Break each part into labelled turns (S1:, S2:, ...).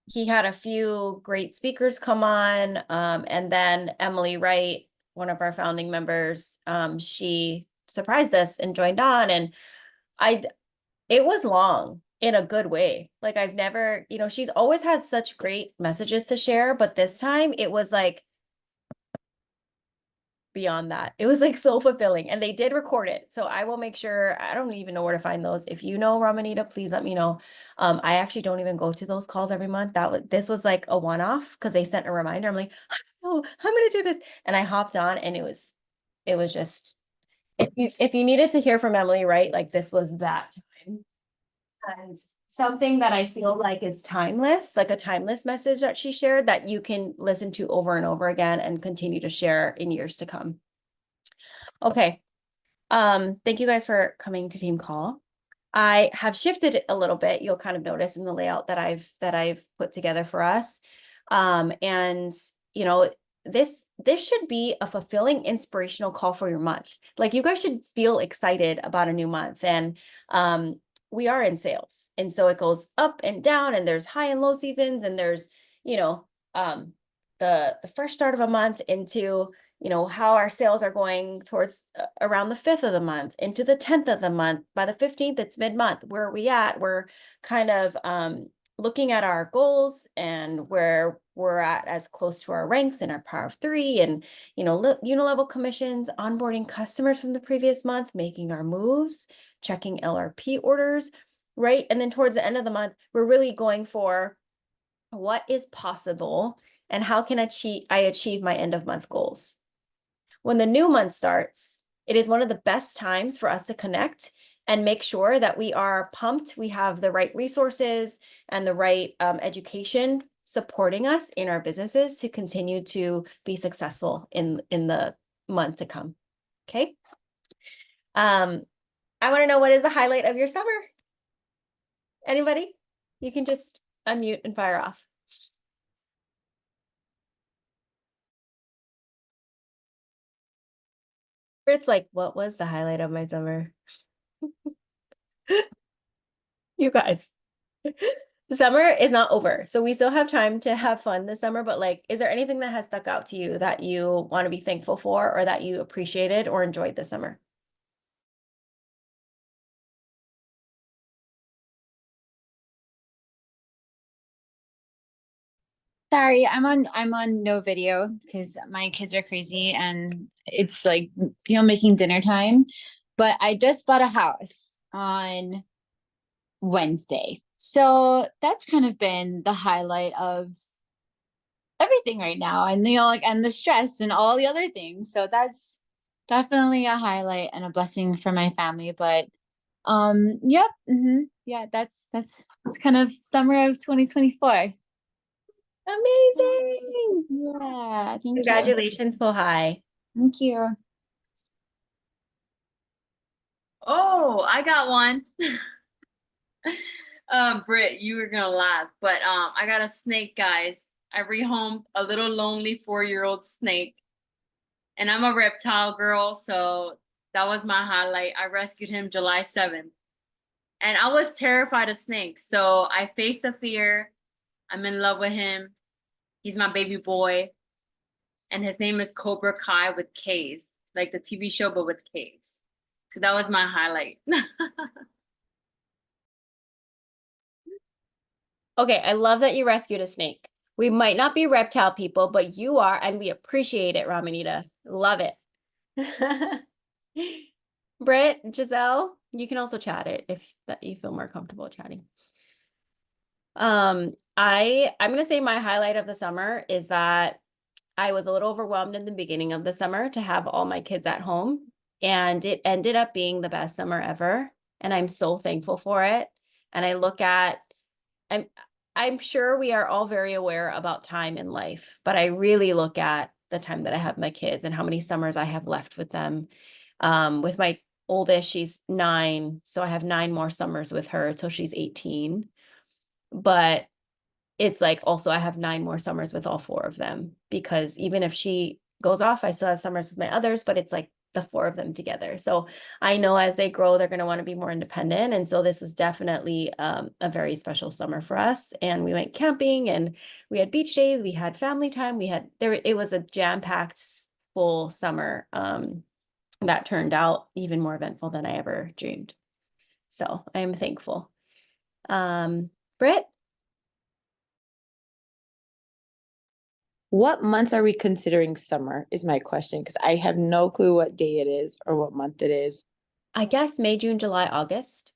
S1: he had a few great speakers come on. And then Emily Wright, one of our founding members, she surprised us and joined on. And I, it was long in a good way. Like I've never, she's always had such great messages to share, but this time it was like beyond that. It was like so fulfilling, and they did record it. So I will make sure, I don't even know where to find those. If you know, Ramanita, please let me know. I actually don't even go to those calls every month. This was like a one-off because they sent a reminder. I'm like, oh, I'm gonna do this. And I hopped on, and it was just, if you needed to hear from Emily, right? Like this was that time. And something that I feel like is timeless, like a timeless message that she shared that you can listen to over and over again and continue to share in years to come. Okay. Thank you guys for coming to team call. I have shifted it a little bit. You'll kind of notice in the layout that I've put together for us. And you know, this should be a fulfilling, inspirational call for your month. Like you guys should feel excited about a new month. And we are in sales. And so it goes up and down, and there's high and low seasons, and there's, you know, the fresh start of a month into how our sales are going towards around the 5th of the month into the 10th of the month. By the 15th, it's mid-month. Where are we at? We're kind of looking at our goals and where we're at as close to our ranks in our power of three, and unilevel commissions, onboarding customers from the previous month, making our moves, checking LRP orders, right? And then towards the end of the month, we're really going for what is possible and how can I achieve my end of month goals. When the new month starts, it is one of the best times for us to connect and make sure that we are pumped. We have the right resources and the right education supporting us in our businesses to continue to be successful in the month to come. Okay. I want to know, what is the highlight of your summer? Anybody? You can just unmute and fire off. It's like, what was the highlight of my summer? You guys. The summer is not over, so we still have time to have fun this summer, but like, is there anything that has stuck out to you that you want to be thankful for or that you appreciated or enjoyed this summer?
S2: Sorry, I'm on no video because my kids are crazy and it's like, making dinner time. But I just bought a house on Wednesday. So that's kind of been the highlight of everything right now. And like and the stress and all the other things. So that's definitely a highlight and a blessing for my family. But yep, yeah, that's kind of summer of 2024.
S1: Amazing.
S2: Yeah, thank you.
S1: Congratulations, Pohai.
S2: Thank you.
S3: Oh, I got one. Britt, you were gonna laugh, but I got a snake, guys. I rehomed a little lonely 4-year-old snake, and I'm a reptile girl, so that was my highlight. I rescued him July 7th, and I was terrified of snakes, so I faced the fear. I'm in love with him. He's my baby boy, and his name is Cobra Kai with K's, like the TV show, but with K's. So that was my highlight.
S1: Okay, I love that you rescued a snake. We might not be reptile people, but you are, and we appreciate it, Ramanita. Love it. Britt, Giselle, you can also chat it if that you feel more comfortable chatting. I'm gonna say my highlight of the summer is that I was a little overwhelmed in the beginning of the summer to have all my kids at home, and it ended up being the best summer ever, and I'm so thankful for it. And I look at, I'm I'm sure we are all very aware about time in life, but I really look at the time that I have my kids and how many summers I have left with them. With my oldest, she's 9, so I have 9 more summers with her till she's 18. But it's like also I have 9 more summers with all 4 of them, because even if she goes off, I still have summers with my others, but it's like the four of them together. So I know as they grow, they're going to want to be more independent. And so this was definitely a very special summer for us. And we went camping and we had beach days, we had family time, it was a jam-packed full summer that turned out even more eventful than I ever dreamed. So I am thankful. Britt?
S4: What months are we considering summer is my question, because I have no clue what day it is or what month it is.
S1: I guess May, June, July, August.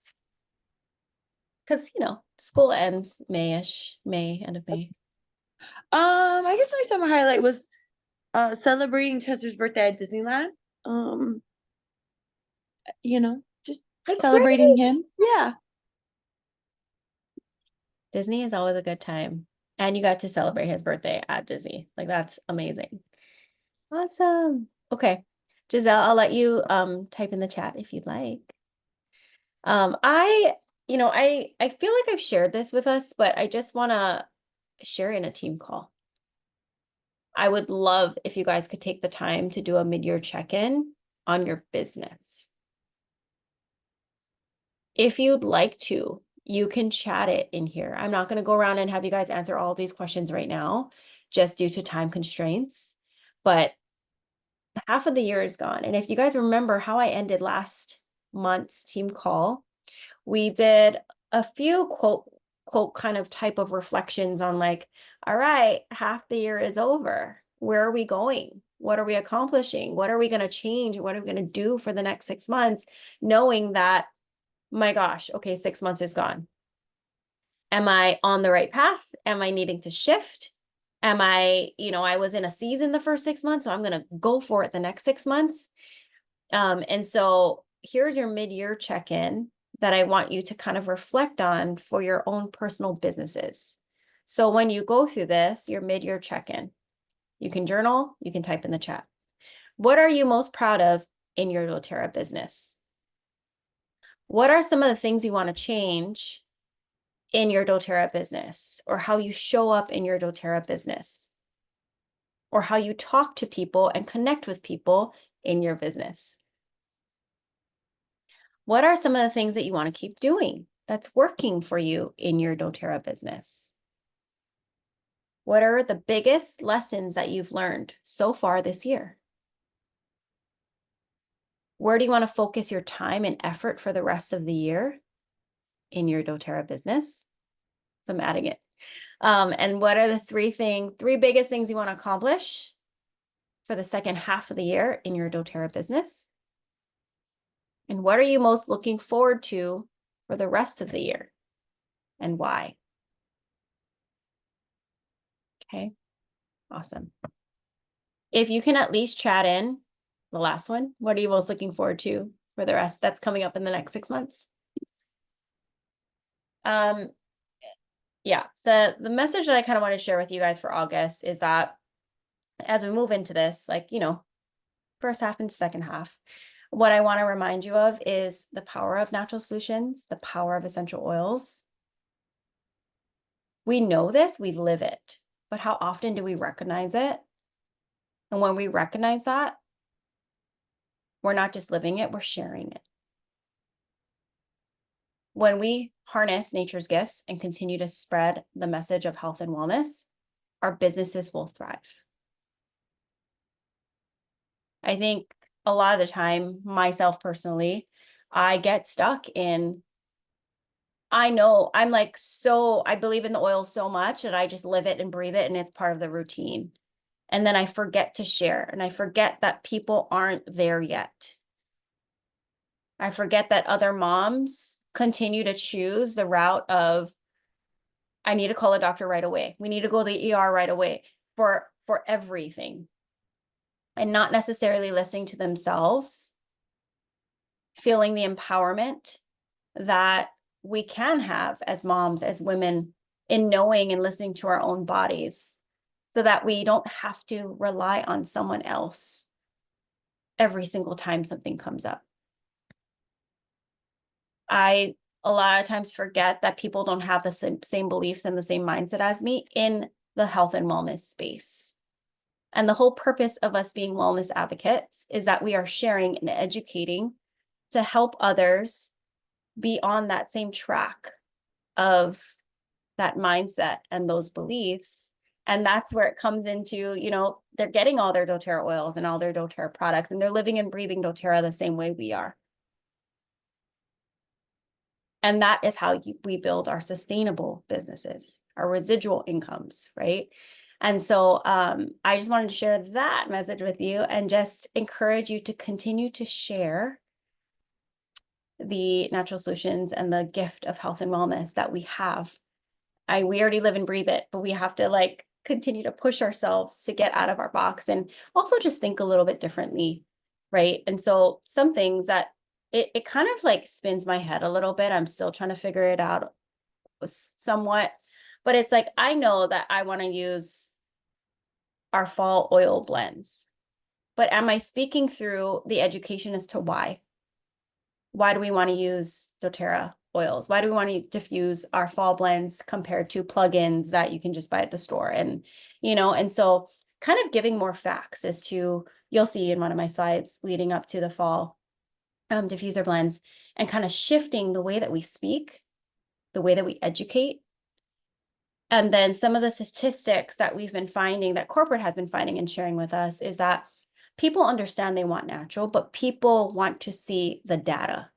S1: Because, school ends May-ish, end of May.
S4: I guess my summer highlight was celebrating Chester's birthday at Disneyland. Just
S1: That's
S4: celebrating
S1: great.
S4: him. Yeah.
S1: Disney is always a good time. And you got to celebrate his birthday at Disney. Like, that's amazing. Awesome. Okay. Giselle, I'll let you type in the chat if you'd like. I feel like I've shared this with us, but I just want to share in a team call. I would love if you guys could take the time to do a mid-year check-in on your business. If you'd like to, you can chat it in here. I'm not going to go around and have you guys answer all these questions right now, just due to time constraints, but half of the year is gone. And if you guys remember how I ended last month's team call, we did a few quote kind of type of reflections on like, all right, half the year is over. Where are we going? What are we accomplishing? What are we going to change? What are we going to do for the next 6 months? Knowing that, my gosh, okay, 6 months is gone. Am I on the right path? Am I needing to shift? Am I was in a season the first 6 months, so I'm going to go for it the next 6 months. And so here's your mid-year check-in that I want you to kind of reflect on for your own personal businesses. So when you go through this, your mid-year check-in, you can journal, you can type in the chat. What are you most proud of in your doTERRA business? What are some of the things you want to change in your doTERRA business, or how you show up in your doTERRA business, or how you talk to people and connect with people in your business? What are some of the things that you want to keep doing that's working for you in your doTERRA business? What are the biggest lessons that you've learned so far this year? Where do you want to focus your time and effort for the rest of the year in your doTERRA business? So I'm adding it. And what are the three biggest things you want to accomplish for the second half of the year in your doTERRA business? And what are you most looking forward to for the rest of the year, and why? Okay, awesome. If you can at least chat in the last one, what are you most looking forward to for the rest that's coming up in the next 6 months? Yeah, the message that I kind of want to share with you guys for August is that as we move into this, first half and second half, what I want to remind you of is the power of natural solutions, the power of essential oils. We know this, we live it, but how often do we recognize it? And when we recognize that, we're not just living it, we're sharing it. When we harness nature's gifts and continue to spread the message of health and wellness, our businesses will thrive. I think a lot of the time, myself personally, I get stuck in, I know I'm I believe in the oil so much that I just live it and breathe it, and it's part of the routine. And then I forget to share, and I forget that people aren't there yet. I forget that other moms continue to choose the route of, I need to call a doctor right away. We need to go to the ER right away for everything. And not necessarily listening to themselves, feeling the empowerment that we can have as moms, as women, in knowing and listening to our own bodies, so that we don't have to rely on someone else every single time something comes up. I a lot of times forget that people don't have the same beliefs and the same mindset as me in the health and wellness space. And the whole purpose of us being wellness advocates is that we are sharing and educating to help others be on that same track of that mindset and those beliefs. And that's where it comes into, they're getting all their doTERRA oils and all their doTERRA products, and they're living and breathing doTERRA the same way we are. And that is how we build our sustainable businesses, our residual incomes, right? And so I just wanted to share that message with you and just encourage you to continue to share the natural solutions and the gift of health and wellness that we have. We already live and breathe it, but we have to continue to push ourselves to get out of our box and also just think a little bit differently, right? And so some things that it kind of spins my head a little bit. I'm still trying to figure it out somewhat, but it's I know that I want to use our fall oil blends, but am I speaking through the education as to why? Why do we want to use doTERRA oils? Why do we want to diffuse our fall blends compared to plugins that you can just buy at the store? And, and so kind of giving more facts as to, you'll see in one of my slides leading up to the fall diffuser blends, and kind of shifting the way that we speak, the way that we educate. And then some of the statistics that we've been finding, that corporate has been finding and sharing with us, is that people understand they want natural, but people want to see the data.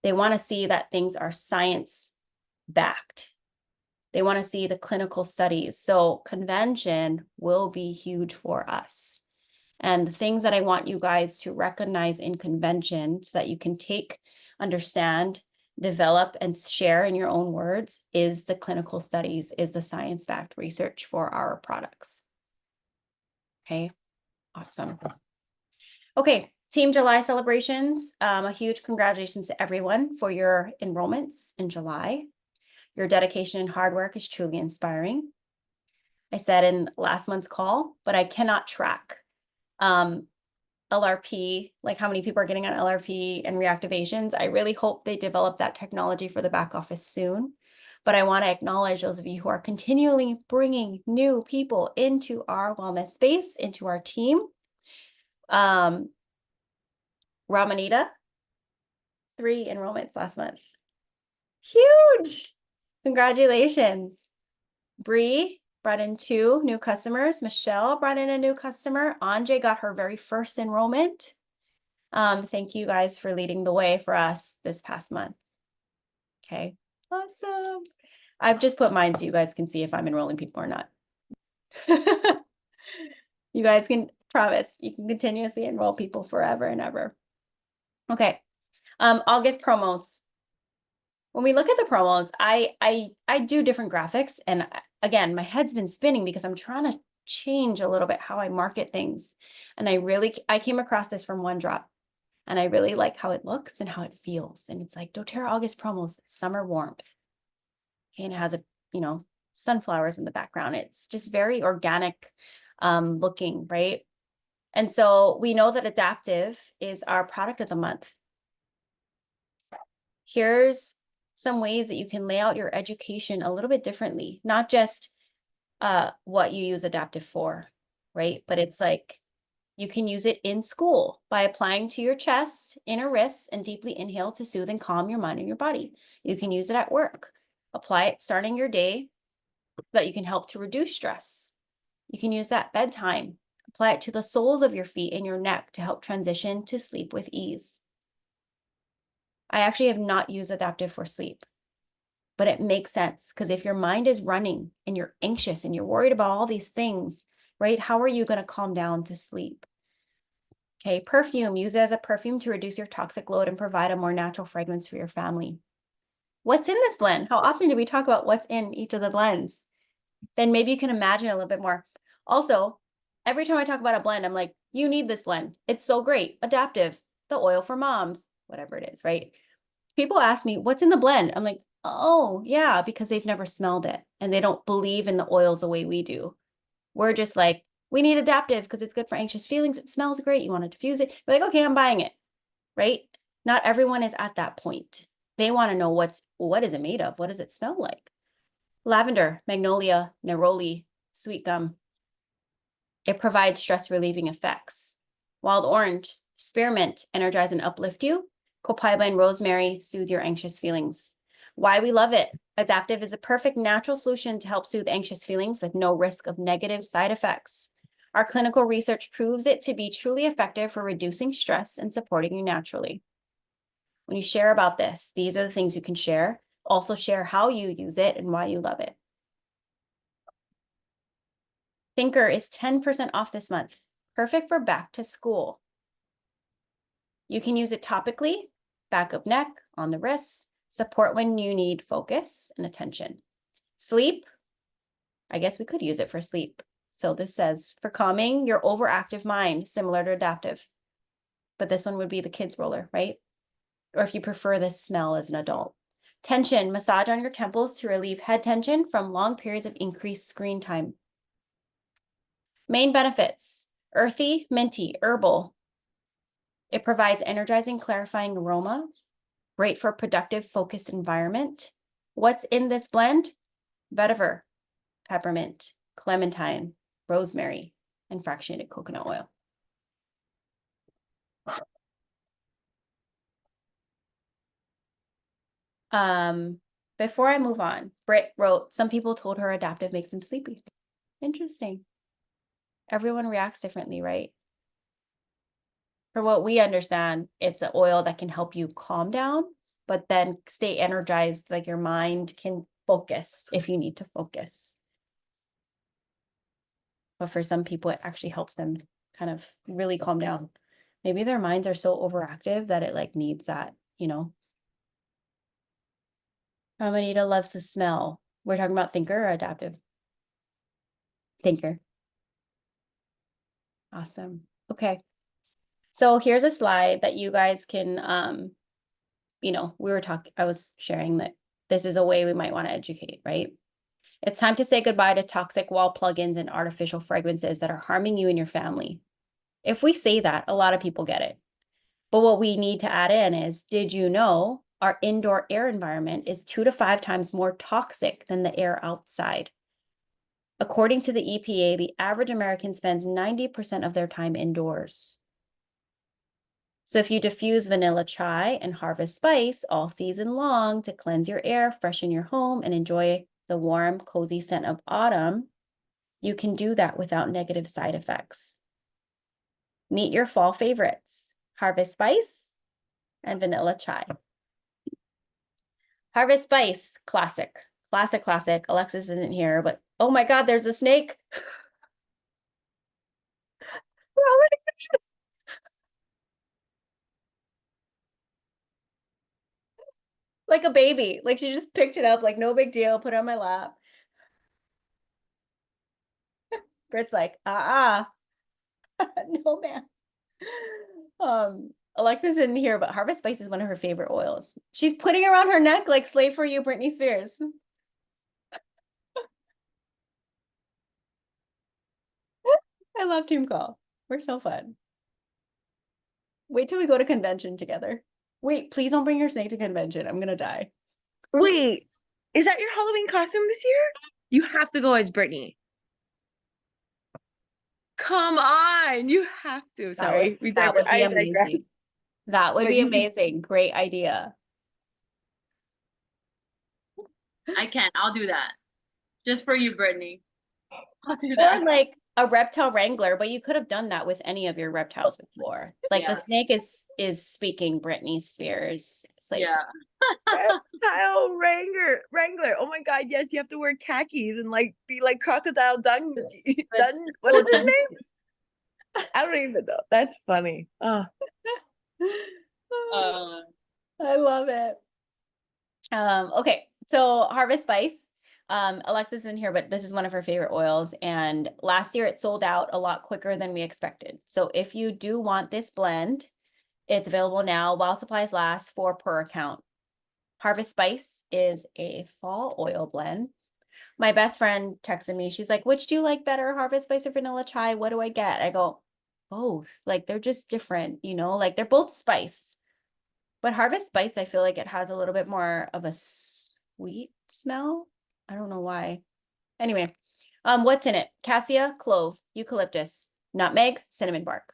S1: They want to see that things are science backed. They want to see the clinical studies. So convention will be huge for us. And the things that I want you guys to recognize in convention so that you can take, understand, develop, and share in your own words is the clinical studies, is the science-backed research for our products. Okay, awesome. Okay, Team July celebrations. A huge congratulations to everyone for your enrollments in July. Your dedication and hard work is truly inspiring. I said in last month's call, but I cannot track LRP, like how many people are getting on LRP and reactivations. I really hope they develop that technology for the back office soon. But I want to acknowledge those of you who are continually bringing new people into our wellness space, into our team. Ramanita, 3 enrollments last month. Huge! Congratulations. Bree brought in 2 new customers. Michelle brought in a new customer. Anjay got her very first enrollment. Thank you guys for leading the way for us this past month. Okay, awesome. I've just put mine so you guys can see if I'm enrolling people or not. You guys can promise you can continuously enroll people forever and ever. Okay, August promos. When we look at the promos, I do different graphics, and again, my head's been spinning because I'm trying to change a little bit how I market things. And I came across this from One Drop, and I really like how it looks and how it feels. And it's like doTERRA August promos, summer warmth. Okay, and it has sunflowers in the background. It's just very organic looking, right? And so we know that Adaptive is our product of the month. Here's some ways that you can lay out your education a little bit differently, not just what you use Adaptive for, right? But it's you can use it in school by applying to your chest, inner wrists, and deeply inhale to soothe and calm your mind and your body. You can use it at work. Apply it starting your day so that you can help to reduce stress. You can use that bedtime. Apply it to the soles of your feet and your neck to help transition to sleep with ease. I actually have not used Adaptive for sleep, but it makes sense because if your mind is running and you're anxious and you're worried about all these things, right? How are you going to calm down to sleep? Okay, perfume. Use it as a perfume to reduce your toxic load and provide a more natural fragrance for your family. What's in this blend? How often do we talk about what's in each of the blends? Then maybe you can imagine a little bit more. Also, every time I talk about a blend, I'm like, you need this blend. It's so great. Adaptive, the oil for moms, whatever it is, right? People ask me, what's in the blend? I'm like, oh, yeah, because they've never smelled it and they don't believe in the oils the way we do. We're just like, we need Adaptive because it's good for anxious feelings. It smells great. You want to diffuse it. You're like, okay, I'm buying it, right? Not everyone is at that point. They want to know what is it made of? What does it smell like? Lavender, magnolia, neroli, sweet gum. It provides stress relieving effects. Wild orange, spearmint, energize and uplift you. Copaiba and rosemary, soothe your anxious feelings. Why we love it. Adaptive is a perfect natural solution to help soothe anxious feelings with no risk of negative side effects. Our clinical research proves it to be truly effective for reducing stress and supporting you naturally. When you share about this, these are the things you can share. Also share how you use it and why you love it. Thinker is 10% off this month. Perfect for back to school. You can use it topically, back of neck, on the wrists, support when you need focus and attention. Sleep, I guess we could use it for sleep. So this says for calming your overactive mind, similar to adaptive. But this one would be the kids roller, right? Or if you prefer this smell as an adult. Tension, massage on your temples to relieve head tension from long periods of increased screen time. Main benefits, earthy, minty, herbal. It provides energizing, clarifying aroma, great for productive, focused environment. What's in this blend? Vetiver, peppermint, clementine, rosemary, and fractionated coconut oil. Before I move on, Britt wrote, some people told her adaptive makes them sleepy. Interesting. Everyone reacts differently, right? For what we understand, it's an oil that can help you calm down, but then stay energized, like your mind can focus if you need to focus. But for some people, it actually helps them kind of really calm down. Maybe their minds are so overactive that it like needs that, you know. Ramanita loves the smell. We're talking about thinker or adaptive? Thinker. Awesome. Okay. So here's a slide that you guys can, you know, I was sharing that this is a way we might want to educate, right? It's time to say goodbye to toxic wall plugins and artificial fragrances that are harming you and your family. If we say that, a lot of people get it. But what we need to add in is, did you know our indoor air environment is 2 to 5 times more toxic than the air outside? According to the EPA, the average American spends 90% of their time indoors. So if you diffuse vanilla chai and harvest spice all season long to cleanse your air, freshen your home, and enjoy the warm, cozy scent of autumn, you can do that without negative side effects. Meet your fall favorites, harvest spice and vanilla chai. Harvest spice, classic, classic, classic. Alexis isn't here, but oh my God, there's a snake. Like a baby, like she just picked it up, like no big deal, put it on my lap. Britt's like, no, man. Alexis isn't here, but harvest spice is one of her favorite oils. She's putting around her neck like Slave for You, Britney Spears. I love Team Call. We're so fun. Wait till we go to convention together. Wait, please don't bring your snake to convention. I'm gonna die.
S4: Wait, is that your Halloween costume this year? You have to go as Brittany. Come on, you have to. Sorry,
S1: That would be
S4: I digress.
S1: amazing. That would
S4: But
S1: be
S4: you-
S1: amazing. Great idea.
S3: I can. I'll do that. Just for you, Brittany. I'll do
S1: Or
S3: that.
S1: like a reptile wrangler, but you could have done that with any of your reptiles before. Like
S3: Yeah.
S1: the snake is speaking Britney Spears. Slave
S3: Yeah.
S4: Reptile wrangler. Oh my God, yes, you have to wear khakis and like be like Crocodile Dun. What is his name? I don't even know. That's funny. Oh,
S1: I love it. Okay, so Harvest Spice. Alexis isn't here, but this is one of her favorite oils. And last year it sold out a lot quicker than we expected. So if you do want this blend, it's available now while supplies last, 4 per account. Harvest Spice is a fall oil blend. My best friend texted me. She's like, which do you like better, Harvest Spice or vanilla chai? What do I get? I go, both. Like they're just different, you know, like they're both spice. But Harvest Spice, I feel like it has a little bit more of a sweet smell. I don't know why. Anyway, What's in it? Cassia, clove, eucalyptus, nutmeg, cinnamon bark.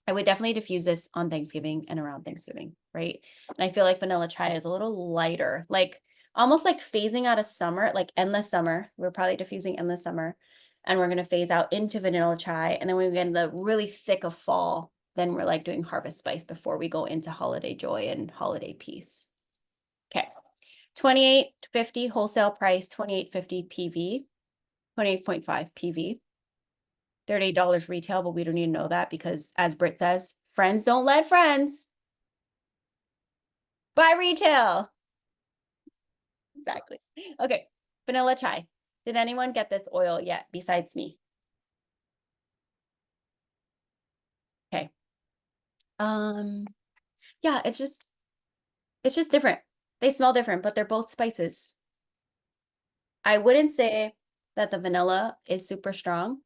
S1: I would definitely diffuse this on Thanksgiving and around Thanksgiving, right? And I feel like vanilla chai is a little lighter, like almost like phasing out of summer, like endless summer. We're probably diffusing endless summer, and we're gonna phase out into vanilla chai. And then when we get in the really thick of fall, then we're like doing harvest spice before we go into holiday joy and holiday peace. Okay. $28.50 wholesale price, $28.50 PV, 28.5 PV. $38 retail, but we don't need to know that because as Britt says, friends don't let friends buy retail. Exactly. Okay. Vanilla chai. Did anyone get this oil yet besides me? Okay. Yeah, it's just different. They smell different, but they're both spices. I wouldn't say that the vanilla is super strong,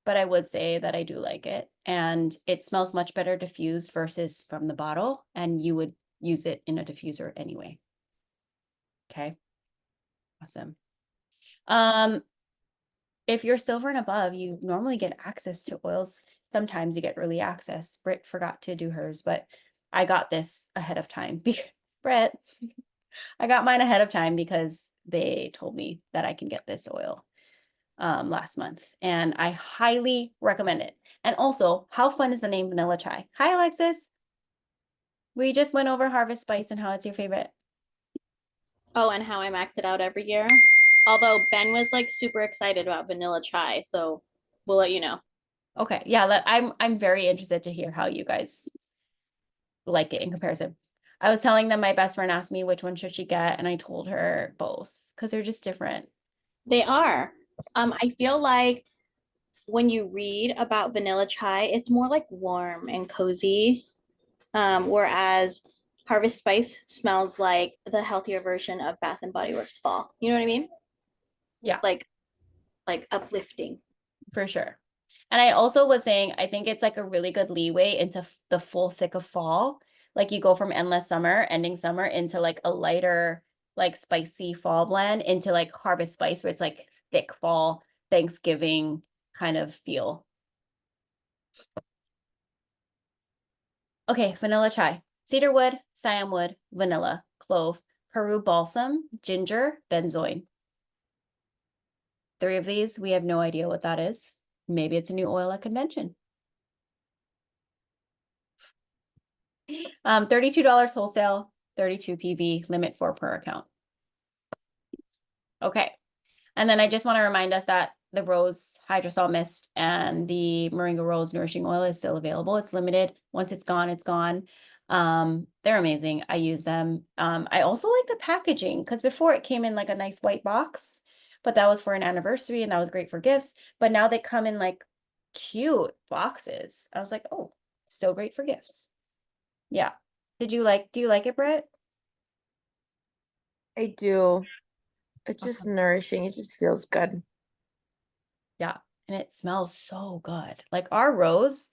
S1: but I would say that I do like it. And it smells much better diffused versus from the bottle, and you would use it in a diffuser anyway. Okay. Awesome. If you're silver and above, you normally get access to oils. Sometimes you get early access. Britt forgot to do hers, but I got this ahead of time. Britt, I got mine ahead of time because they told me that I can get this oil last month, and I highly recommend it. And also, how fun is the name Vanilla Chai? Hi, Alexis. We just went over Harvest Spice and how it's your favorite.
S5: Oh, and how I max it out every year. Although Ben was like super excited about vanilla chai, so we'll let you know.
S1: Okay, yeah, I'm very interested to hear how you guys like it in comparison. I was telling them my best friend asked me which one should she get, and I told her both because they're just different.
S5: They are. I feel like when you read about vanilla chai, it's more like warm and cozy. Whereas Harvest Spice smells like the healthier version of Bath and Body Works Fall. You know what I mean?
S1: Yeah.
S5: Like uplifting.
S1: For sure. And I also was saying, I think it's like a really good leeway into the full thick of fall. Like you go from endless summer, ending summer into like a lighter, like spicy fall blend into like Harvest Spice where it's like thick fall, Thanksgiving kind of feel. Okay, vanilla chai, cedar wood, Siam wood, vanilla, clove, Peru balsam, ginger, benzoin. 3 of these, we have no idea what that is. Maybe it's a new oil at convention. $32 wholesale, 32 PV, limit 4 per account. Okay. And then I just want to remind us that the Rose Hydrosol Mist and the Moringa Rose Nourishing Oil is still available. It's limited. Once it's gone, it's gone. They're amazing. I use them. I also like the packaging because before it came in like a nice white box, but that was for an anniversary and that was great for gifts. But now they come in like cute boxes. I was like, oh, still great for gifts. Yeah. Do you like it, Britt?
S4: I do. It's just
S1: Awesome.
S4: nourishing. It just feels good.
S1: Yeah. And it smells so good. Like our rose,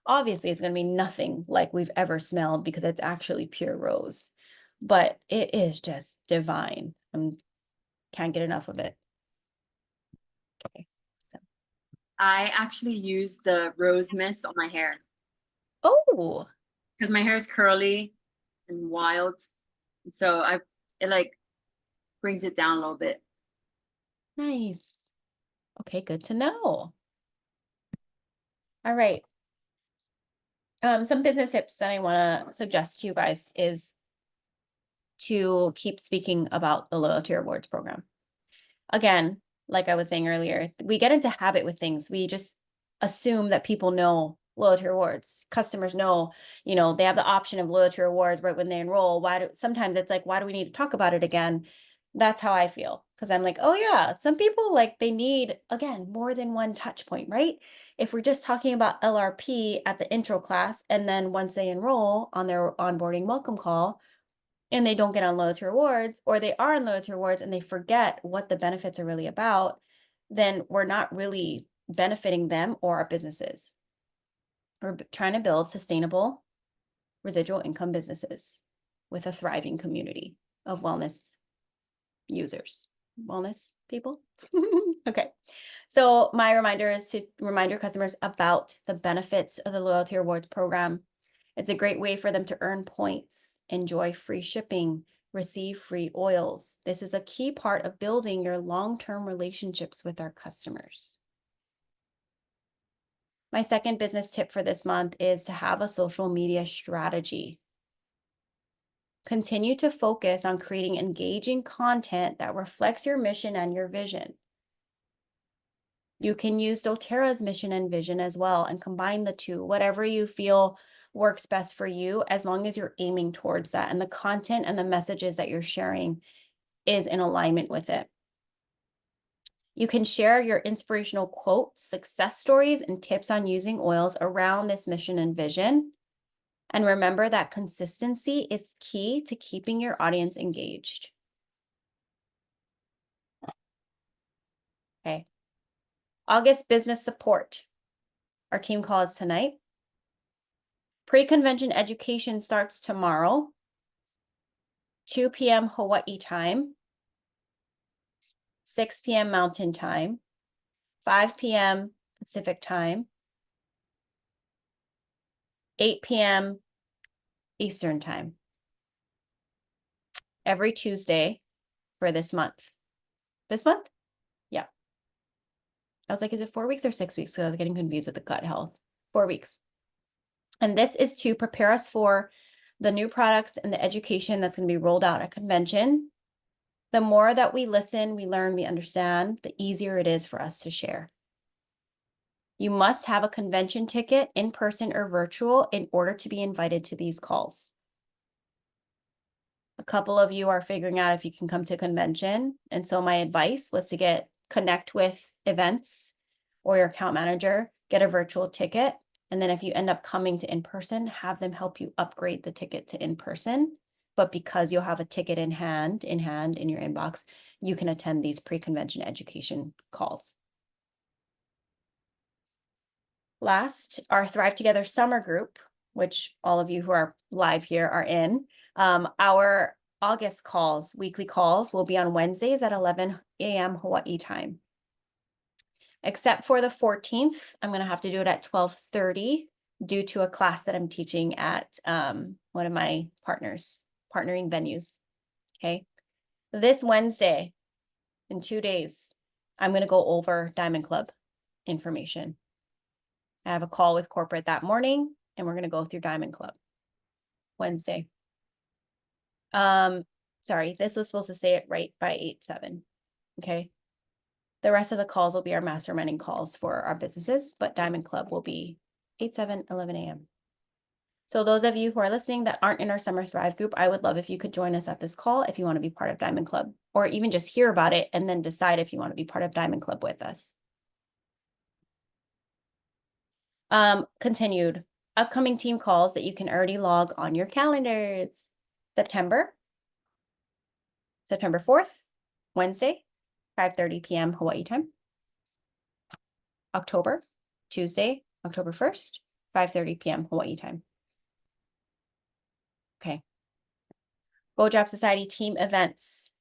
S1: obviously, is going to be nothing like we've ever smelled because it's actually pure rose. But it is just divine. I can't get enough of it. Okay.
S3: I actually use the rose mist on my hair
S1: Oh,
S3: because my hair is curly and wild. So it like brings it down a little bit.
S1: nice. Okay, good to know. All right. Some business tips that I want to suggest to you guys is to keep speaking about the loyalty rewards program. Again, like I was saying earlier, we get into habit with things. We just assume that people know loyalty rewards. Customers know, they have the option of loyalty rewards right when they enroll. Sometimes it's like, why do we need to talk about it again? That's how I feel. Because I'm like, oh yeah, some people like they need, again, more than one touch point, right? If we're just talking about LRP at the intro class, and then once they enroll on their onboarding welcome call, and they don't get on loyalty rewards, or they are on loyalty rewards and they forget what the benefits are really about, then we're not really benefiting them or our businesses. We're trying to build sustainable residual income businesses with a thriving community of wellness users. wellness people. Okay. So my reminder is to remind your customers about the benefits of the loyalty rewards program. It's a great way for them to earn points, enjoy free shipping, receive free oils. This is a key part of building your long-term relationships with our customers. My second business tip for this month is to have a social media strategy. Continue to focus on creating engaging content that reflects your mission and your vision. You can use doTERRA's mission and vision as well and combine the two, whatever you feel works best for you, as long as you're aiming towards that and the content and the messages that you're sharing is in alignment with it. You can share your inspirational quotes, success stories, and tips on using oils around this mission and vision. And remember that consistency is key to keeping your audience engaged. Okay. August business support. Our team call is tonight. Pre-convention education starts tomorrow, 2 p.m. Hawaii time, 6 p.m. Mountain time, 5 p.m. Pacific time, 8 p.m. Eastern time. Every Tuesday for this month. This month? Yeah. I was like, is it 4 weeks or 6 weeks? So I was getting confused with the gut health. 4 weeks. And this is to prepare us for the new products and the education that's going to be rolled out at convention. The more that we listen, we learn, we understand, the easier it is for us to share. You must have a convention ticket, in person or virtual, in order to be invited to these calls. A couple of you are figuring out if you can come to convention. And so my advice was to connect with events or your account manager, get a virtual ticket. And then if you end up coming to in-person, have them help you upgrade the ticket to in-person. But because you'll have a ticket in hand in your inbox, you can attend these pre-convention education calls. Last, our Thrive Together summer group, which all of you who are live here are in. Our August calls, weekly calls, will be on Wednesdays at 11 a.m. Hawaii time. Except for the 14th, I'm going to have to do it at 12:30 due to a class that I'm teaching at one of my partnering venues. Okay. This Wednesday, in 2 days, I'm going to go over Diamond Club information. I have a call with corporate that morning, and we're going to go through Diamond Club Wednesday. Sorry, this was supposed to say it right by 8/7. Okay. The rest of the calls will be our masterminding calls for our businesses, but Diamond Club will be 8/7, 11 a.m. So those of you who are listening that aren't in our Summer Thrive group, I would love if you could join us at this call if you want to be part of Diamond Club, or even just hear about it and then decide if you want to be part of Diamond Club with us. Continued upcoming team calls that you can already log on your calendars. September 4th, Wednesday, 5:30 p.m. Hawaii time. October, Tuesday, October 1st, 5:30 p.m. Hawaii time. Okay. Gold Drop Society team events.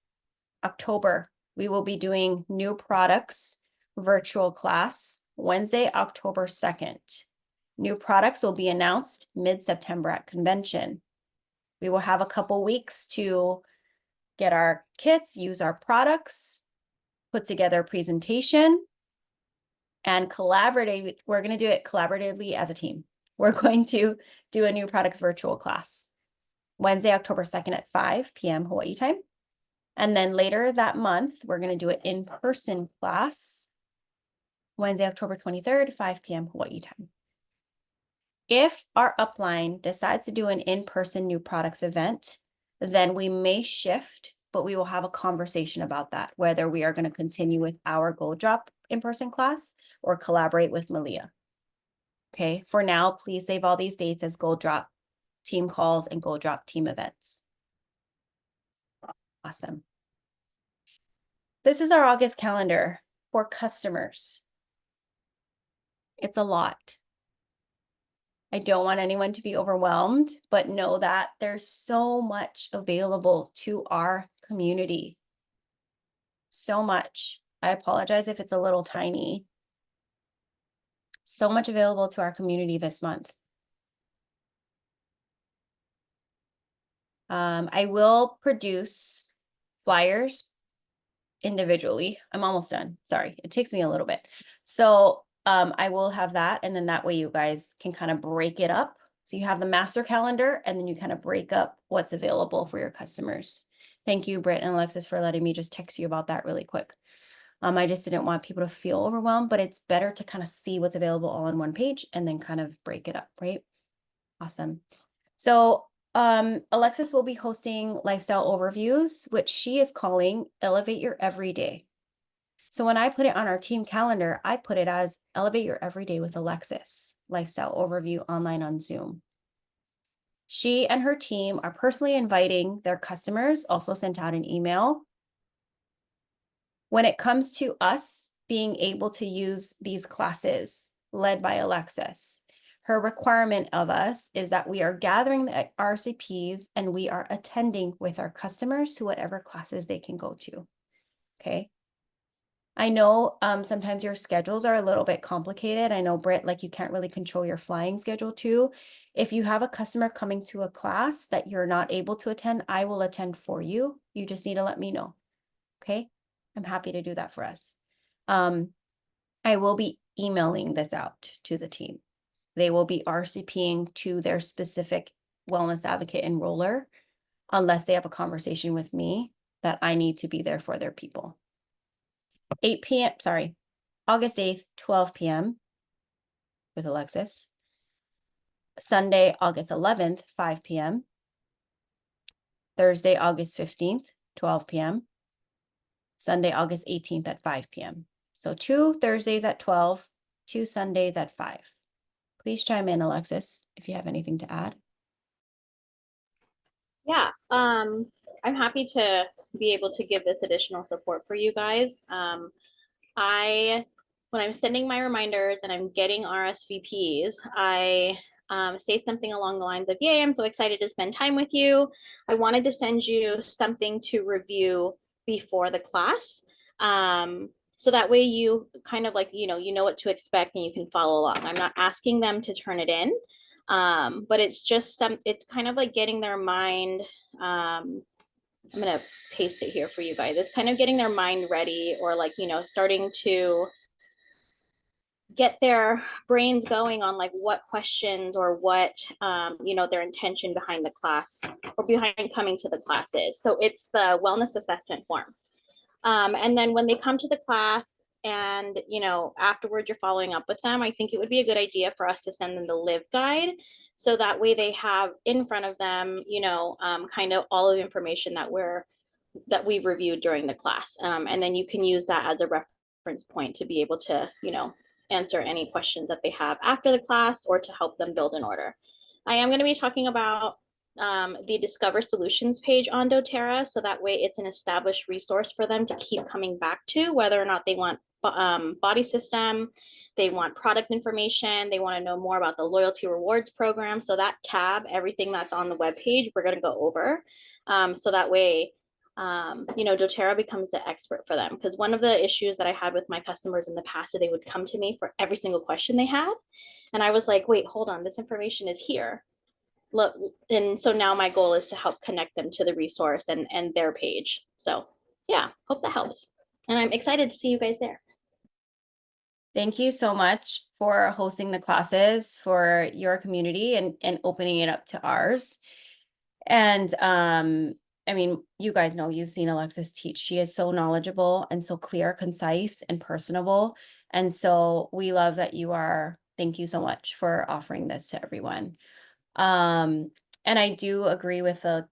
S1: October, we will be doing new products virtual class Wednesday, October 2nd. New products will be announced mid-September at convention. We will have a couple weeks to get our kits, use our products, put together a presentation, and collaborate. We're going to do it collaboratively as a team. We're going to do a new products virtual class Wednesday, October 2nd at 5 p.m. Hawaii time. And then later that month, we're going to do an in-person class Wednesday, October 23rd, 5 p.m. Hawaii time. If our upline decides to do an in-person new products event, then we may shift, but we will have a conversation about that, whether we are going to continue with our Gold Drop in-person class or collaborate with Malia. Okay, for now, please save all these dates as Gold Drop team calls and Gold Drop team events. Awesome. This is our August calendar for customers. It's a lot. I don't want anyone to be overwhelmed, but know that there's so much available to our community. so much. I apologize if it's a little tiny. So much available to our community this month. I will produce flyers individually. I'm almost done. Sorry, it takes me a little bit. So I will have that, and then that way you guys can kind of break it up. So you have the master calendar, and then you kind of break up what's available for your customers. Thank you, Britt and Alexis, for letting me just text you about that really quick. I just didn't want people to feel overwhelmed, but it's better to kind of see what's available all on one page and then kind of break it up, right? Awesome. So Alexis will be hosting lifestyle overviews, which she is calling Elevate Your Everyday. So when I put it on our team calendar, I put it as Elevate Your Everyday with Alexis, lifestyle overview online on Zoom. She and her team are personally inviting their customers, also sent out an email. When it comes to us being able to use these classes led by Alexis, her requirement of us is that we are gathering the RCPs and we are attending with our customers to whatever classes they can go to. Okay. I know sometimes your schedules are a little bit complicated. I know, Britt, like you can't really control your flying schedule too. If you have a customer coming to a class that you're not able to attend, I will attend for you. You just need to let me know. Okay. I'm happy to do that for us. I will be emailing this out to the team. They will be RCPing to their specific wellness advocate enroller unless they have a conversation with me that I need to be there for their people. 8 p.m. Sorry, August 8th, 12 p.m. with Alexis. Sunday, August 11th, 5 p.m. Thursday, August 15th, 12 p.m. Sunday, August 18th at 5 p.m. So 2 Thursdays at 12, 2 Sundays at 5. Please chime in, Alexis, if you have anything to add.
S5: Yeah, I'm happy to be able to give this additional support for you guys. When I'm sending my reminders and I'm getting RSVPs, I say something along the lines of, yay, I'm so excited to spend time with you. I wanted to send you something to review before the class. So that way you kind of like, you know what to expect and you can follow along. I'm not asking them to turn it in, but it's just, it's kind of like getting their mind, I'm gonna paste it here for you guys. It's kind of getting their mind ready, or like, starting to get their brains going on like what questions or what, their intention behind the class or behind coming to the class is. So it's the wellness assessment form. And then when they come to the class and, afterwards you're following up with them, I think it would be a good idea for us to send them the live guide. So that way they have in front of them, kind of all of the information that we've reviewed during the class. And then you can use that as a reference point to be able to, answer any questions that they have after the class or to help them build an order. I am going to be talking about the Discover Solutions page on doTERRA, so that way it's an established resource for them to keep coming back to, whether or not they want body system, they want product information, they want to know more about the loyalty rewards program. So that tab, everything that's on the web page, we're going to go over. So that way, doTERRA becomes the expert for them. Because one of the issues that I had with my customers in the past is they would come to me for every single question they had. And I was like, wait, hold on, this information is here. Look, and so now my goal is to help connect them to the resource and their page. So yeah, hope that helps. And I'm excited to see you guys there.
S1: Thank you so much for hosting the classes for your community and opening it up to ours. And I mean, you guys know, you've seen Alexis teach. She is so knowledgeable and so clear, concise, and personable. And so we love that you are. Thank you so much for offering this to everyone. And I do agree with the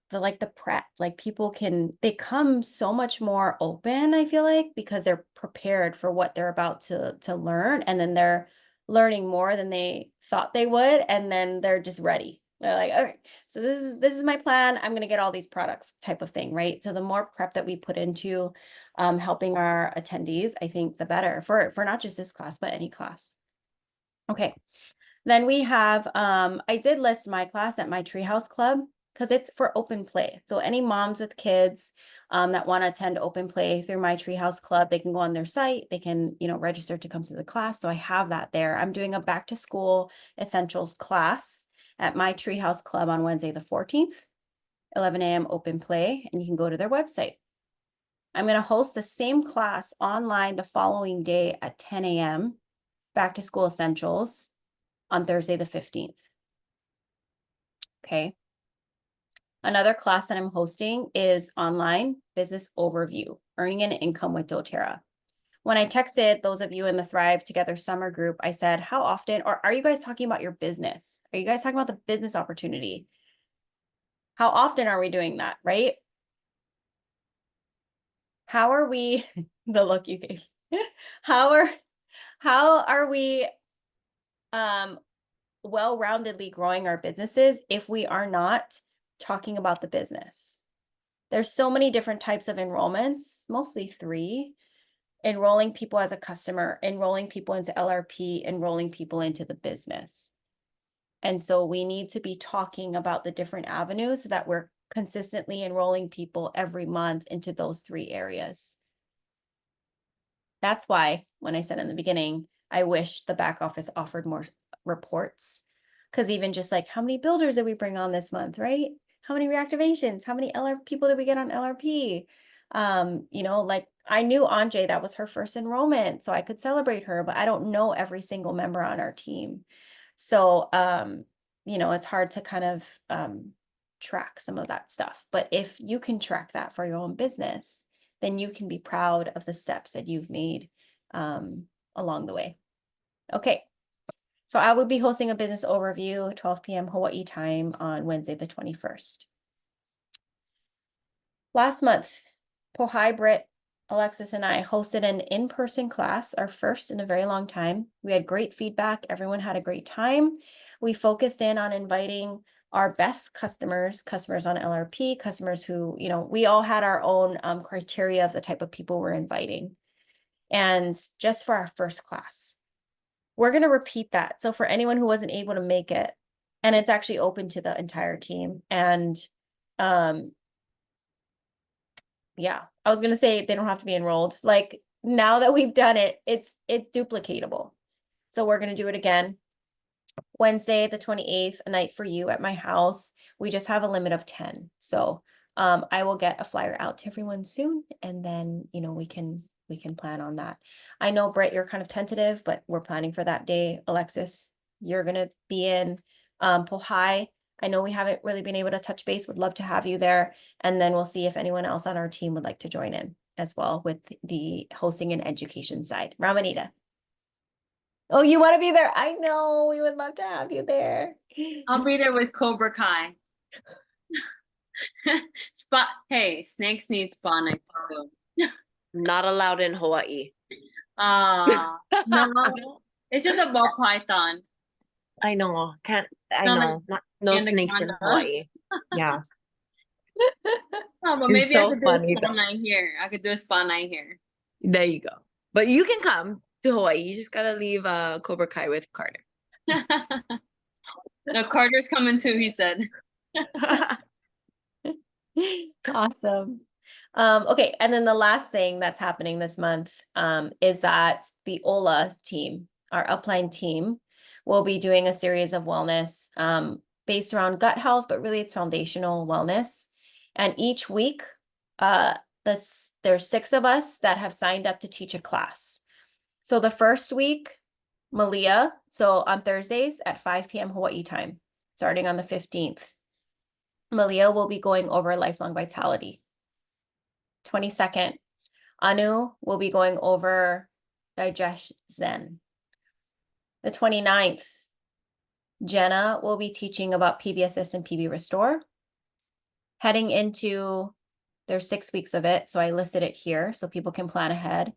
S1: prep, like people can become so much more open, I feel like, because they're prepared for what they're about to learn. And then they're learning more than they thought they would. And then they're just ready. They're like, all right, so this is my plan. I'm going to get all these products type of thing, right? So the more prep that we put into helping our attendees, I think the better for not just this class, but any class. Okay. Then we have, I did list my class at my Treehouse Club. because it's for open play. So any moms with kids that want to attend open play through my Treehouse Club, they can go on their site. They can, register to come to the class. So I have that there. I'm doing a back to school essentials class at my Treehouse Club on Wednesday, the 14th, 11 a.m. open play, and you can go to their website. I'm going to host the same class online the following day at 10 a.m. back to school essentials on Thursday, the 15th. Okay. Another class that I'm hosting is online business overview, earning an income with doTERRA. When I texted those of you in the Thrive Together summer group, I said, how often, or are you guys talking about your business? Are you guys talking about the business opportunity? How often are we doing that, right? How are we, the look you gave, how are we well-roundedly growing our businesses if we are not talking about the business? There's so many different types of enrollments, mostly 3, enrolling people as a customer, enrolling people into LRP, enrolling people into the business. And so we need to be talking about the different avenues so that we're consistently enrolling people every month into those 3 areas. That's why when I said in the beginning, I wish the back office offered more reports, because even just like how many builders did we bring on this month, right? How many reactivations? How many people did we get on LRP? Like I knew Anjay, that was her first enrollment, so I could celebrate her, but I don't know every single member on our team. So, it's hard to kind of track some of that stuff. But if you can track that for your own business, then you can be proud of the steps that you've made along the way. Okay. So I will be hosting a business overview, 12 p.m. Hawaii time on Wednesday, the 21st. Last month, Pohai, Britt, Alexis, and I hosted an in-person class, our first in a very long time. We had great feedback. Everyone had a great time. We focused in on inviting our best customers on LRP, customers who, we all had our own criteria of the type of people we're inviting. And just for our first class, we're going to repeat that. So for anyone who wasn't able to make it, and it's actually open to the entire team. And yeah, I was going to say they don't have to be enrolled. Like now that we've done it, it's duplicatable. So we're going to do it again. Wednesday, the 28th, a night for you at my house. We just have a limit of 10. So I will get a flyer out to everyone soon. And then, we can plan on that. I know, Britt, you're kind of tentative, but we're planning for that day. Alexis, you're going to be in Pohai. I know we haven't really been able to touch base. Would love to have you there. And then we'll see if anyone else on our team would like to join in as well with the hosting and education side. Ramanita. Oh, you want to be there? I know. We would love to have you there.
S3: I'll be there with Cobra Kai. Hey, snakes need spa nights too.
S4: Not allowed in Hawaii.
S3: No, it's just a ball python.
S4: I know. Can't. I
S3: Not
S4: know. No snakes in
S3: anaconda.
S4: Hawaii. Yeah.
S3: Oh, but
S4: You're
S3: maybe
S4: so
S3: I could do
S4: funny,
S3: a spa
S4: though.
S3: night here. I could do a spa night here.
S4: There you go. But you can come to Hawaii. You just gotta leave Cobra Kai with Carter.
S3: No, Carter's coming too, he said.
S1: Awesome. Okay, and then the last thing that's happening this month is that the OLA team, our upline team, will be doing a series of wellness based around gut health, but really it's foundational wellness. And each week, there's 6 of us that have signed up to teach a class. So the first week, Malia, so on Thursdays at 5 p.m. Hawaii time, starting on the 15th, Malia will be going over lifelong vitality. 22nd, Anu will be going over Digest Zen. The 29th, Jenna will be teaching about PB Assist and PB Restore. Heading into, there's 6 weeks of it, so I listed it here so people can plan ahead.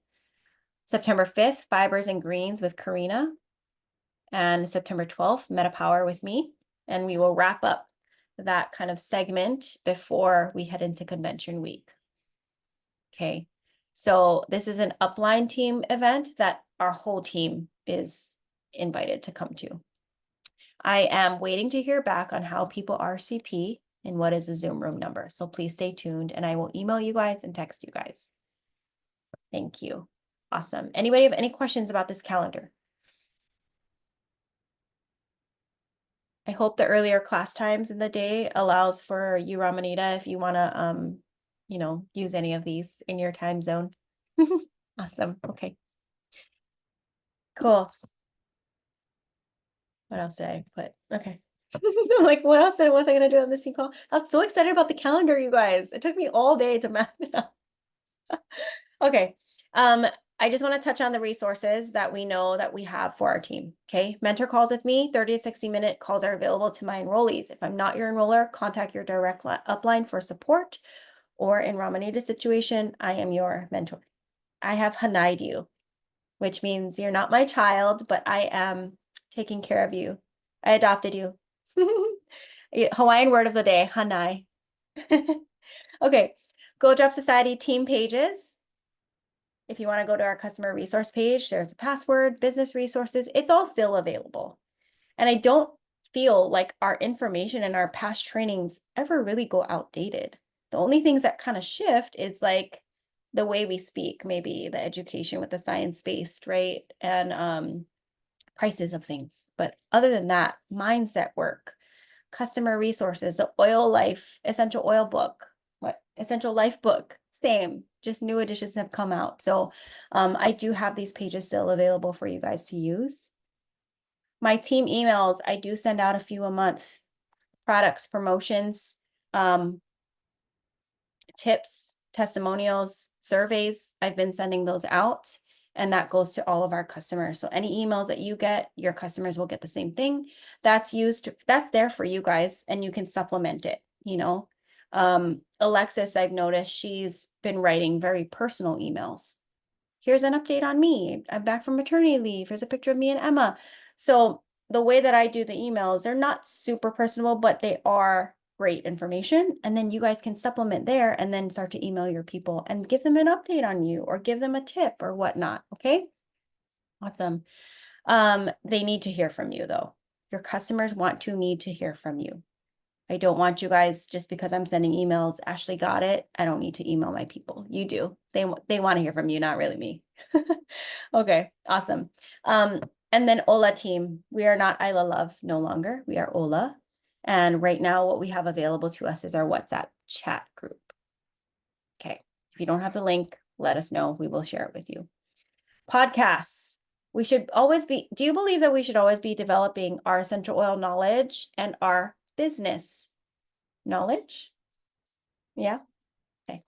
S1: September 5th, Fibers and Greens with Karina. And September 12th, MetaPower with me. And we will wrap up that kind of segment before we head into convention week. Okay, so this is an upline team event that our whole team is invited to come to. I am waiting to hear back on how people RSVP. and what is the Zoom room number. So please stay tuned and I will email you guys and text you guys. Thank you. Awesome. Anybody have any questions about this calendar? I hope the earlier class times in the day allows for you, Ramanita, if you want to, use any of these in your time zone. Awesome. Okay. Cool. What else did I put? Okay. Like, what else was I going to do on this call? I was so excited about the calendar, you guys. It took me all day to map it out. Okay. I just want to touch on the resources that we know that we have for our team. Okay. Mentor calls with me, 30 to 60-minute calls are available to my enrollees. If I'm not your enroller, contact your direct upline for support, or in Ramanita's situation, I am your mentor. I have hanai'd you, which means you're not my child, but I am taking care of you. I adopted you. Hawaiian word of the day, hanai. Okay. Go Drop Society team pages. If you want to go to our customer resource page, there's a password, business resources. It's all still available. And I don't feel like our information and our past trainings ever really go outdated. The only things that kind of shift is like the way we speak, maybe the education with the science-based, right? And prices of things. But other than that, mindset work, customer resources, the essential oil book, essential life book, same, just new editions have come out. So I do have these pages still available for you guys to use. My team emails, I do send out a few a month, products, promotions, tips, testimonials, surveys. I've been sending those out, and that goes to all of our customers. So any emails that you get, your customers will get the same thing. That's there for you guys, and you can supplement it, Alexis, I've noticed she's been writing very personal emails. Here's an update on me. I'm back from maternity leave. Here's a picture of me and Emma. So the way that I do the emails, they're not super personal, but they are great information. And then you guys can supplement there and then start to email your people and give them an update on you or give them a tip or whatnot. Okay. Awesome. They need to hear from you though. Your customers need to hear from you. I don't want you guys, just because I'm sending emails, Ashley got it. I don't need to email my people. You do. They want to hear from you, not really me. Okay, awesome. And then Ola team, we are not Isla Love no longer. We are Ola. And right now what we have available to us is our WhatsApp chat group. Okay, if you don't have the link, let us know. We will share it with you. Podcasts. Do you believe that we should always be developing our essential oil knowledge and our business knowledge? Yeah. Okay.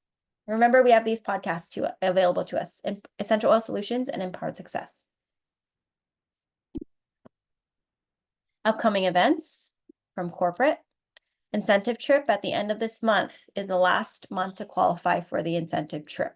S1: Remember, we have these podcasts available to us in Essential Oil Solutions and Empowered Success. Upcoming events from corporate. Incentive trip at the end of this month is the last month to qualify for the incentive trip.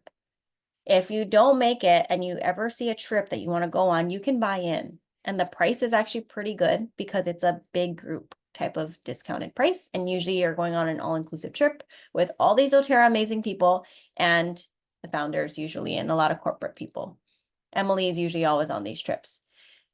S1: If you don't make it and you ever see a trip that you want to go on, you can buy in. And the price is actually pretty good because it's a big group type of discounted price. And usually you're going on an all-inclusive trip with all these doTERRA amazing people and the founders usually and a lot of corporate people. Emily is usually always on these trips.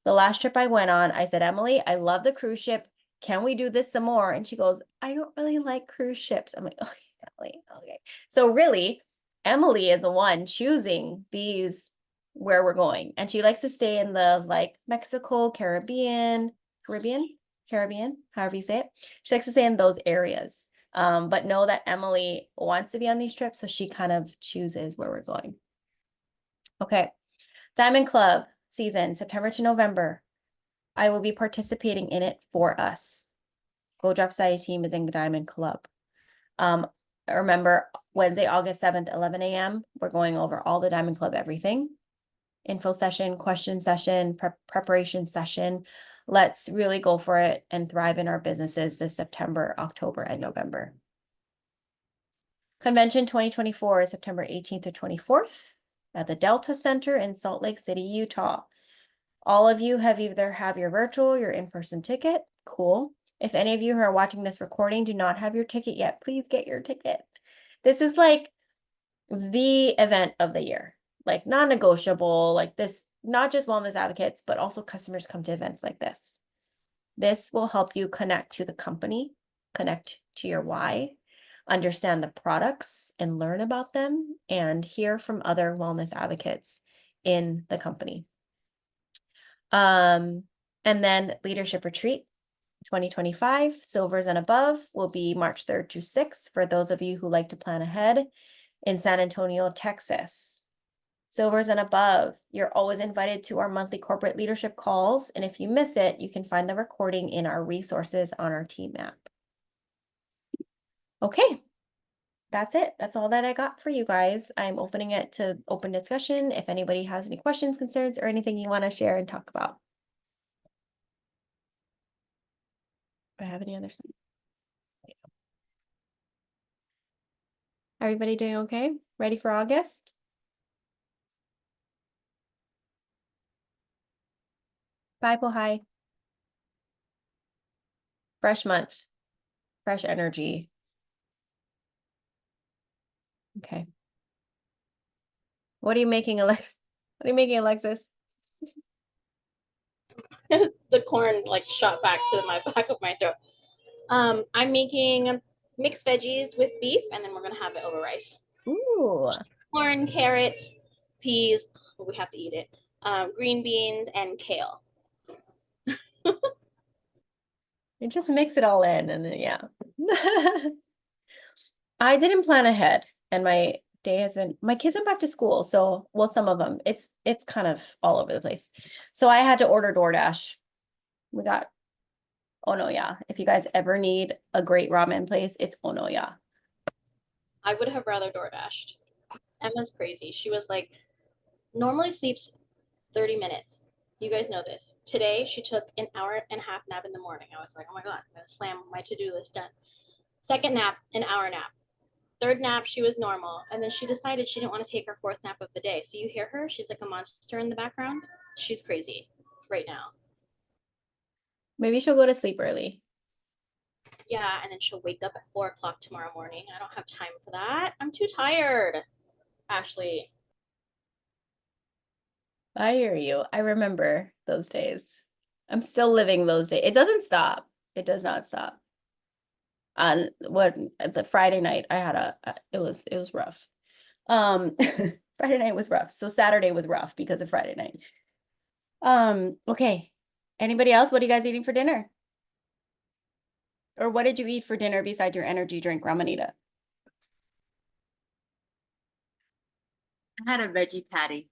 S1: The last trip I went on, I said, Emily, I love the cruise ship. Can we do this some more? And she goes, I don't really like cruise ships. I'm like, okay, Emily, okay. So really, Emily is the one choosing these where we're going. And she likes to stay in the like Mexico, Caribbean, however you say it. She likes to stay in those areas. But know that Emily wants to be on these trips, so she kind of chooses where we're going. Okay. Diamond Club season, September to November. I will be participating in it for us. Go Drop Society team is in the Diamond Club. Remember, Wednesday, August 7th, 11 a.m. We're going over all the Diamond Club everything. Info session, question session, preparation session. Let's really go for it and thrive in our businesses this September, October, and November. Convention 2024 is September 18th to 24th at the Delta Center in Salt Lake City, Utah. All of you either have your virtual, or your in-person ticket. Cool. If any of you who are watching this recording do not have your ticket yet, please get your ticket. This is like the event of the year, like non-negotiable, like this, not just wellness advocates, but also customers come to events like this. This will help you connect to the company connect to your why, understand the products and learn about them, and hear from other wellness advocates in the company. And then leadership retreat 2025, silvers and above, will be March 3rd to 6th for those of you who like to plan ahead in San Antonio, Texas. Silvers and above, you're always invited to our monthly corporate leadership calls. And if you miss it, you can find the recording in our resources on our team app. Okay, that's it. That's all that I got for you guys. I'm opening it to open discussion. If anybody has any questions, concerns, or anything you want to share and talk about. Do I have any other stuff? Everybody doing okay? Ready for August? Bible High. Fresh month. Fresh energy. Okay. What are you making, Alex? What are you making, Alexis?
S5: The corn like shot back to my back of my throat. I'm making mixed veggies with beef, and then we're gonna have it over rice.
S1: Ooh.
S5: Corn, carrots, peas. But we have to eat it. Green beans and kale.
S1: You just mix it all in and then, yeah. I didn't plan ahead and my day has been, my kids went back to school. So, well, some of them, it's kind of all over the place. So I had to order DoorDash. We got Onoya. If you guys ever need a great ramen place, it's Onoya.
S5: I would have rather DoorDashed. Emma's crazy. She was like, normally sleeps 30 minutes. You guys know this. Today, she took an hour and a half nap in the morning. I was like, oh my God, I'm going to slam my to-do list done. Second nap, an hour nap. Third nap, she was normal. And then she decided she didn't want to take her fourth nap of the day. So you hear her, she's like a monster in the background. She's crazy right now.
S1: Maybe she'll go to sleep early.
S5: Yeah, and then she'll wake up at 4 o'clock tomorrow morning. I don't have time for that. I'm too tired, Ashley.
S1: I hear you. I remember those days. I'm still living those days. It doesn't stop. It does not stop. On what the Friday night I had it was rough. Friday night was rough. So Saturday was rough because of Friday night. Okay. Anybody else? What are you guys eating for dinner? Or what did you eat for dinner besides your energy drink, Ramanita?
S3: I had a veggie patty.